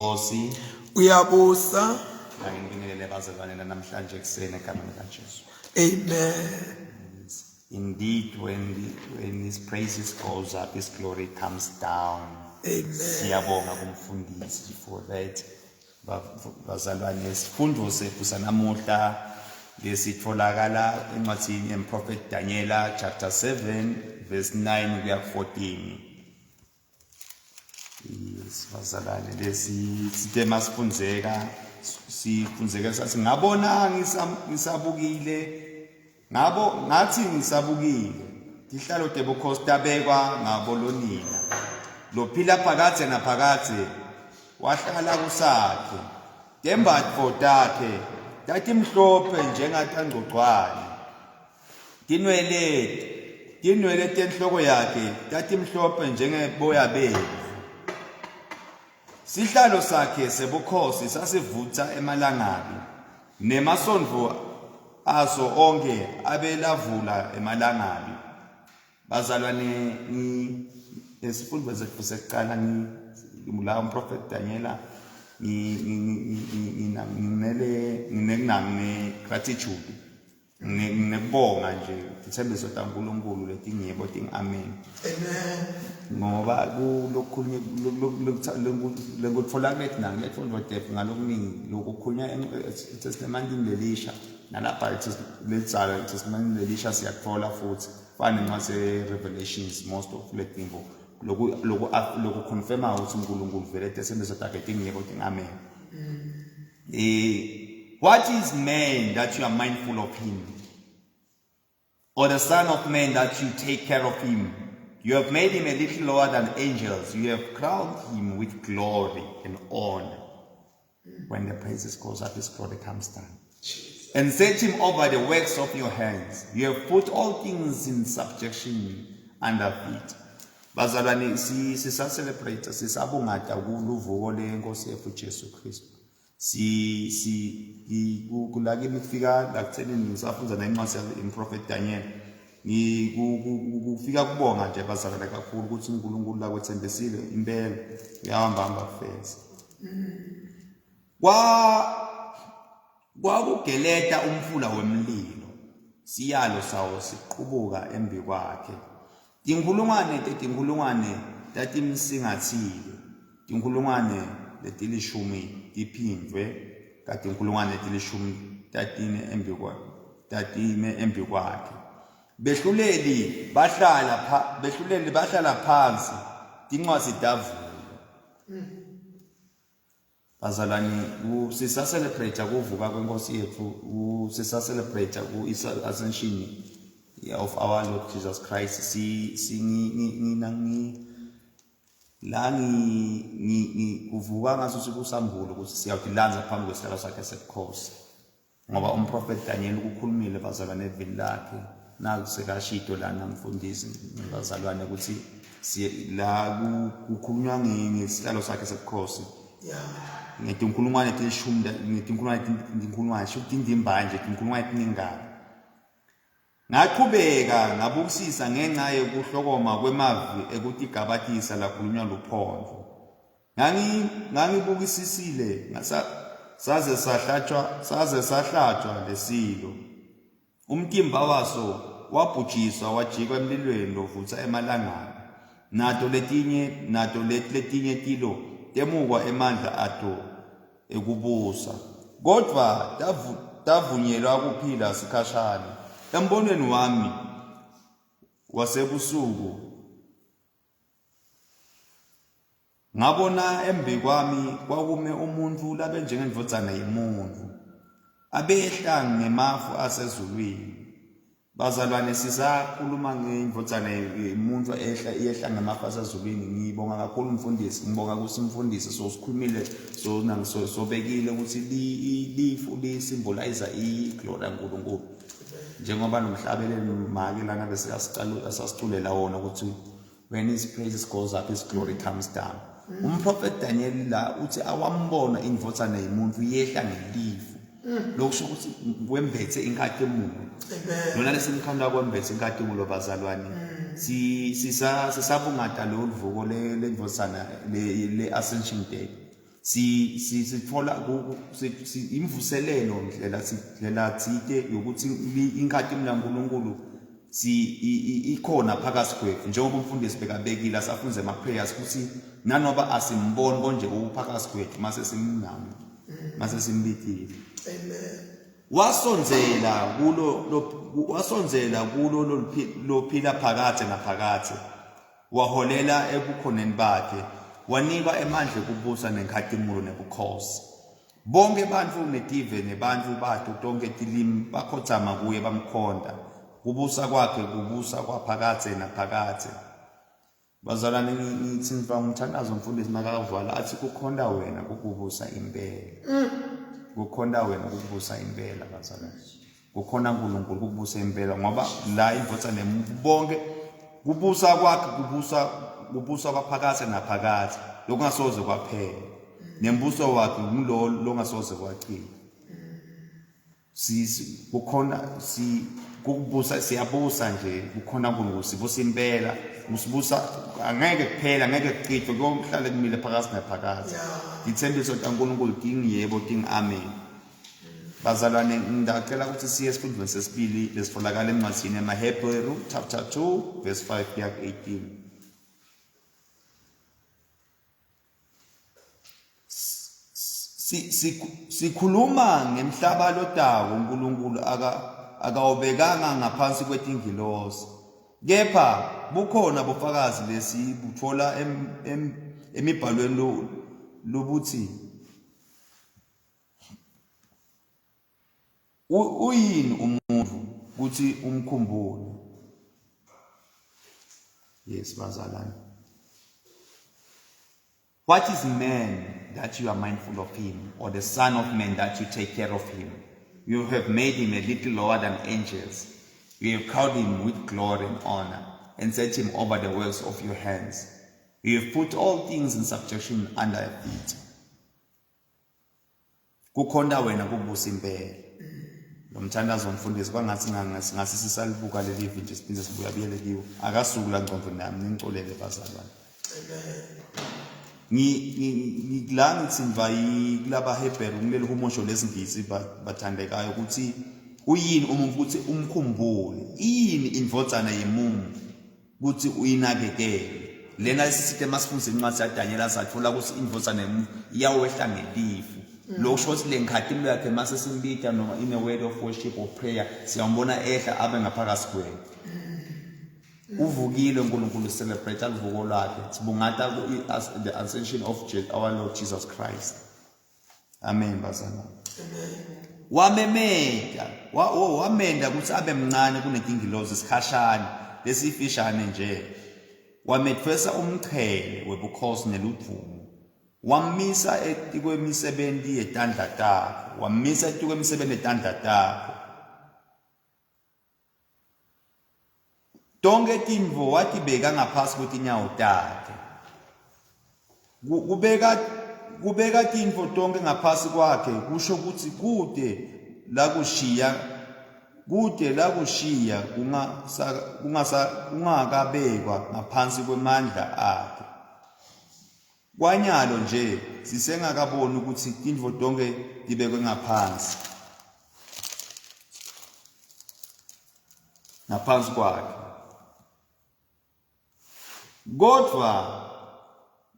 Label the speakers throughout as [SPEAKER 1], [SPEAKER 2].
[SPEAKER 1] Nkosi
[SPEAKER 2] uyabusa.
[SPEAKER 1] ngibingelele bazalwane namhlanje ekuseni egameni likaJesu.
[SPEAKER 2] Amen.
[SPEAKER 1] Indeed, when his praises goes up, his glory comes down.
[SPEAKER 2] Amen.
[SPEAKER 1] Siyabonga kumfundisi for that. Bazalwane, isifundo sethu sanamuhla lesitholakala encwadini yeProphet Daniel chapter 7 verse 9 kuya 14. Bazalwane lesi sitema sifunzeka sathi ngabona ngisabukile ngathi ngisabukile ihlalo debukhosi tabekwa ngabolonina lophila phakathe naphakathe wahlala kusakhe tembatho takhe tatimhlophe njengatangcocwane tinwele tenhloko yakhe tatimhlophe njengeboya bemvu. Sihlalo sakhe sebukhosi sasivutha emalangabi nemasondvo aso onke abelavula emalangabi. Bazalwane esifundo sethu sekuqala ngimula uMprophet Daniel nginenami gratitude ngibonga nje ithembiso taNkulunkulu letingiyebo ting amen.
[SPEAKER 2] Amen.
[SPEAKER 1] Ngoba kulokhunye lokutfola kwethu nangetfondo depth ngalokuningi lokukhulunywa eTestamentini lelisha nalapha letsala eTestamentini lelisha siyatfola futhi fana nencwadi Revelations most of letinto loku confirma ukuthi uNkulunkulu vele ethembiso takhe tingiyebo ting amen. What is man that you are mindful of him? Or the son of man that you take care of him? You have made him a little lower than angels. You have crowned him with glory and honor. When the praises goes up, his glory comes down. And set him over the works of your hands. You have put all things in subjection under feet. Bazalwane sisa-celebrate sisabungata kuluvuko lenkosi yethu Jesu Kristu. Kulaki nifika lakuthenini ngisafunza nencwadi yeProphet Daniel kufika kubonga nje bazalwane kakhulu ukuthi uNkulunkulu la kwethembisile impela uyahamba kufeza. Kwakugeleta umfula wemlilo siyalo sawo siqubuka embi kwakhe. Tinkulungwane tatimsingathile tinkulungwane letilishumi tiphindwe katinkulungwane letilishumi tatime embi kwakhe. Behluleli bahlala phansi tincwadi davula. Bazalwane sisa-celebrate kuvuka kwenkosi yethu sisa-celebrate ku-ascension of our Lord Jesus Christ. Kuvuka ngaso sikusambulo ukuthi siyawudilanza phambi kwesihlalo sakhe sebukhosi ngoba uMprophet Daniel ukukhulumile bazalwane evini lakhe nakusekashito lana mfundisi bazalwane ukuthi la kukhulunywa ngesihlalo sakhe sebukhosi ngetinkulungwane telishumi ngetinkulungwane shokutindimbanje tinkulungwane tiningana. Ngaqhubeka ngabukisisa ngenxa yokuhlokoma kwemavi ekutigabathisa lakhulunywa luphondvo. Ngangibukisisile saze sahlatshwa lesilo. Umtimba waso wabhujiswa wajikwa emlilweni lovutha emalangeni. Nato letinye tilo temukwa emandla ato ekubusa. Kodwa tavunyelwa kuphila sikhashana. Embonweni wami wasebusuku ngabona embi kwami kwakume umuntu labe njengendvodzana yemuntu abehla ngemafu asezulwini. Bazalwane sisakhuluma ngendvodzana yemuntu ehla ngemafu asezulwini. Ngibonga kakhulu umfundisi, ngibonga ukuthi umfundisi sikhulumile sobekile ukuthi lifu lisymbolize iglory kaNkulunkulu. Njengoba nomhlabeleli maki lana bese asasiculela wona ukuthi when his praises goes up his glory comes down. UMprophet Daniel la uthi awambona indvodzana yemuntu yehla ngelifu. Lokusho ukuthi wembethe inkatho emulo. Lona lesimkhanda kwembethe inkatho emulo bazalwane. Sisabungata lo vuko lendvodzana le Ascension Day. sithola imvuselelo ndlela tsite yokuthi inkathi kaNkulunkulu ikhona phakathi kwethu njengoba umfundisi bekabekile asafunze ama-prayers ukuthi nanoba asimboni konje uphakathi kwethu mase simnami mase simbikile.
[SPEAKER 2] Amen.
[SPEAKER 1] wasonzela kulo lophila phakathi naphakathi waholela ebukhoneni bakhe wanikwa emandla kubusa nenkhatimulo nebukhosi. Bonke bantfu netive nebantfu bato tonke tilimi bakhothama kuye bamkhonda. Kubusa kwakhe kubusa kwaphakathe naphakathe. Bazalwane ngithi ngimthandaza umfundisi makavala athi kukhonda wena kukubusa impela. Kukhonda wena kukubusa impela bazalwane. Kukhona uNkulunkulu kukubusa impela ngoba la indvodza bonke kubusa kwakhe kubusa kwaphakathe naphakathe lokungasoze kwaphela. Nembuso wakhe ngulo longasoze kwachila. Kukhona kubusa siyabusa nje kukhona uNkulunkulu sibusa impela usibusa angeke kuphela angeke kuchithwe konke kumile phakathi naphakathi. Ithembiso kaNkulunkulu dingi yebo dingi amen. Bazalwane ngicela ukuthi siye esifundweni sesibili lesitholakala encwadini yamaHebheru chapter 2 verse 5 kuya 18. Sikhuluma ngemhlaba lodawo uNkulunkulu akawubekanga ngaphansi kwetingilosi. Kepha bukhona bufakazi lesibuthola emibhalweni lobuthi uyini umuntu kuthi umkhumbule. Yes bazalwane. What is man that you are mindful of him, or the son of man that you take care of him? You have made him a little lower than angels. You have crowned him with glory and honor, and set him over the works of your hands. You have put all things in subjection under your feet. Kukhonda wena kubusa impela. Lomthandazo umfundisi kwangathi ngasi sisalibuka leli video siphinde sibuya biyele kiwo. Akasuku la ngqondo nami ningicolele bazalwane. Ngikla ngitsimva kulaba Hebrew kuleli humusho lesingisi bathandekayo ukuthi uyini umuntu ukuthi umkhumbule yini indvodzana yemuntu ukuthi uyinakekele. Lena sisithe masifundise incwadi yaDaniel sathola ukuthi indvodzana yemuntu iyawehla ngelifu. Lokusho ukuthi lenkhathimlo yakhe mase simbita noma in a word of worship or prayer siyambona ehla abe ngaphakathi kwethu. Uvukile uNkulunkulu celebrate alivuko lwakhe sibungata the ascension of our Lord Jesus Christ. Amen bazalwane. Wamenda ukuthi abe mncane kunetingilozi isikhashana lesifishane nje. Wamethwesa umchele webukhosi neludvumo. Wamisa etikwemisebenzi yetandla takhe. Wamisa etikwemisebenzi yetandla takhe. Tonke tintfo watibeka ngaphasi kwetinyawo takhe. Kubeka tintfo tonke ngaphasi kwakhe kusho ukuthi kude la kushiya kungakabekwa ngaphansi kwemandla akhe. Kwanyalo nje sisengakaboni ukuthi tintfo tonke tibekwe ngaphansi kwakhe. Kodwa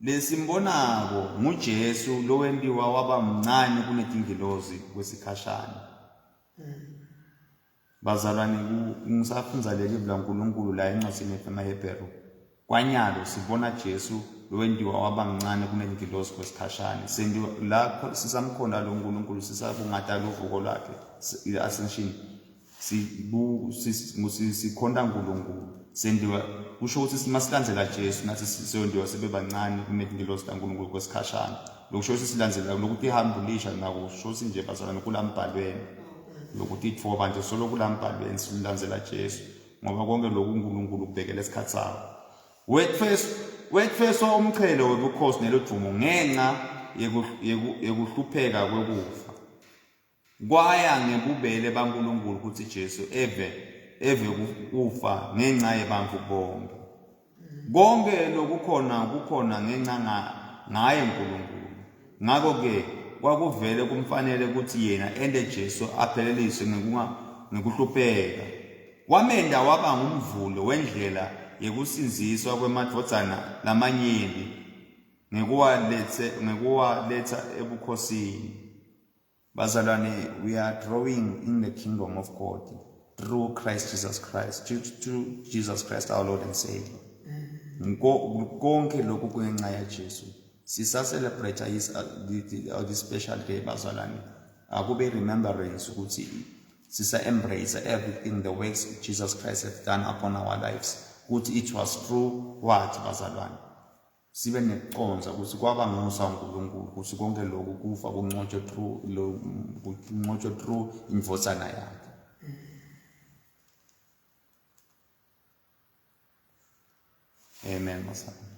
[SPEAKER 1] lesimbonako nguJesu lowentiwa waba mncane kunetingilozi kwesikhashana. Bazalwane ngisafunza leli bla uNkulunkulu la encwadini yamaHebheru. Kwanyalo sibona Jesu lowentiwa waba mncane kunetingilozi kwesikhashana. Sendiwa lapho sisamkhonda lo uNkulunkulu sisabungata lovuko lwakhe i-ascension. Sikhonda uNkulunkulu. Sendiwa kusho ukuthi simasilandzela Jesu nathi sisondiwa sibe bancane kunetingilozi kaNkulunkulu kwesikhashana. Lokusho ukuthi silandzela lokuthi ihambulisha nako kusho nje bazalwane kulambhalweni. Lokuthi itfoba nje solo kulambhalweni silandzela Jesu ngoba konke lokhu uNkulunkulu kubekela isikhathi sawo. Wethweswa umchele webukhosi neludvumo ngenxa yekuhlupheka kwekufa. Kwaya ngekubele baNkulunkulu ukuthi Jesu eve kufa ngenxa yebantfu bonke. Konke lokukhona ngenxa ngaye uNkulunkulu. ngakho ke kwakuvele kumfanele ukuthi yena ende Jesu apheleliswe ngekuhlupheka. Wamenda waba ngumvulo wendlela yekusinziswa kwemadvodzana lamanyenti ngekuwaletha ebukhosini. Bazalwane, we are growing in the kingdom of God through Christ Jesus Christ, through Jesus Christ our Lord and Savior. Konke lokhu kungenxa ya Jesu. Sisa celebrate this special day, bazalwane. Akube remembrance ukuthi sisa embrace everything the works Jesus Christ has done upon our lives. Ukuthi it was through what, bazalwane? Sibe neconza ukuthi kwaba ngusa uNkulunkulu ukuthi konke lokhu kufa kunqotshwe through imvosana yakhe. Amen, bazalwane.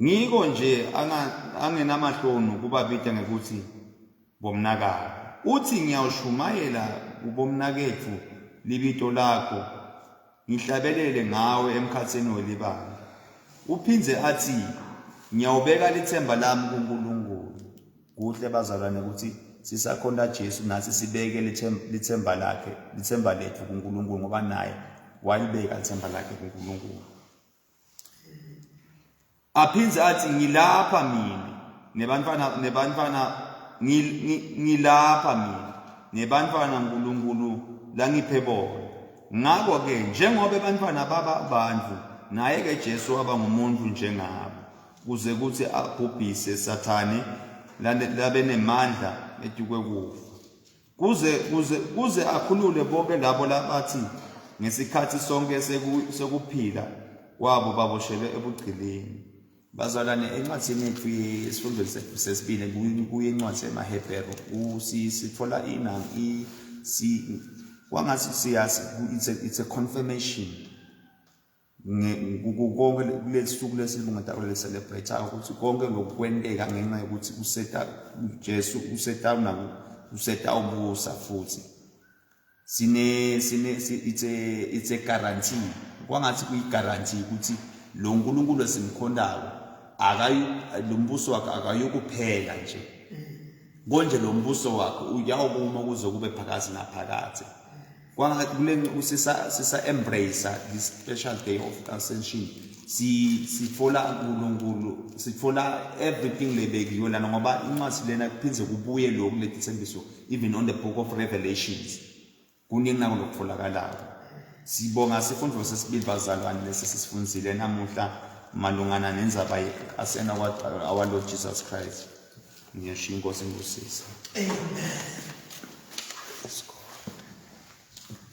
[SPEAKER 1] Ngiko nje angenamahloni kubabita ngekuthi bomnakalo. Uthi ngiyawushumayela ubomnakethu libito lakho ngihlabelele ngawe emkhatsini welibanga. Uphinze athi ngiyawubeka lithemba lami kuNkulunkulu. Kuhle bazalwane ukuthi sisakhonda Jesu nathi sibeke lithemba lethu kuNkulunkulu ngoba naye walibeka lithemba lakhe kuNkulunkulu. Aphinze athi ngilapha mina nebantwana uNkulunkulu langiphe bona. Ngakho ke njengoba abantwana babantu naye ke Jesu waba ngumuntu njengabo kuze kuthi abhubhise Sathane labe nemandla etukwe kufa. Kuze akhulule bonke labo labathi ngesikhathi sonke sekuphila kwabo baboshelwe ebugcileni. Bazalwane, encwadini yethu yesifundweni sethu sesibili kuyincwadi yamaHebheru sithola kwangathi siyazi it's a confirmation konke kulesuku lesilungata oleselebrate ukuthi konke lokwenteka ngenxa yokuthi Jesu useta ubusa futhi it's a guarantee. Kwangathi kuyigarantii ukuthi lo Nkulunkulu esimkhondayo lo mbuso wakhe akayokuphela nje. Konje lo mbuso wakhe uyawukuma kuze kube phakathi naphakathi. Sisa embrace this special day of ascension. Sifola uNkulunkulu, sifola everything lebekiwe lana ngoba incwadi lena kuphinze kubuye lokhu letithembiso even on the book of Revelations. Kuningi lokutholakalayo. Sibonga sifundo sesibili bazalwane lesisifundisile namuhla malungana nenzaba asena our Lord Jesus Christ. Ngiyasho inkosi ngusisi.
[SPEAKER 2] Amen.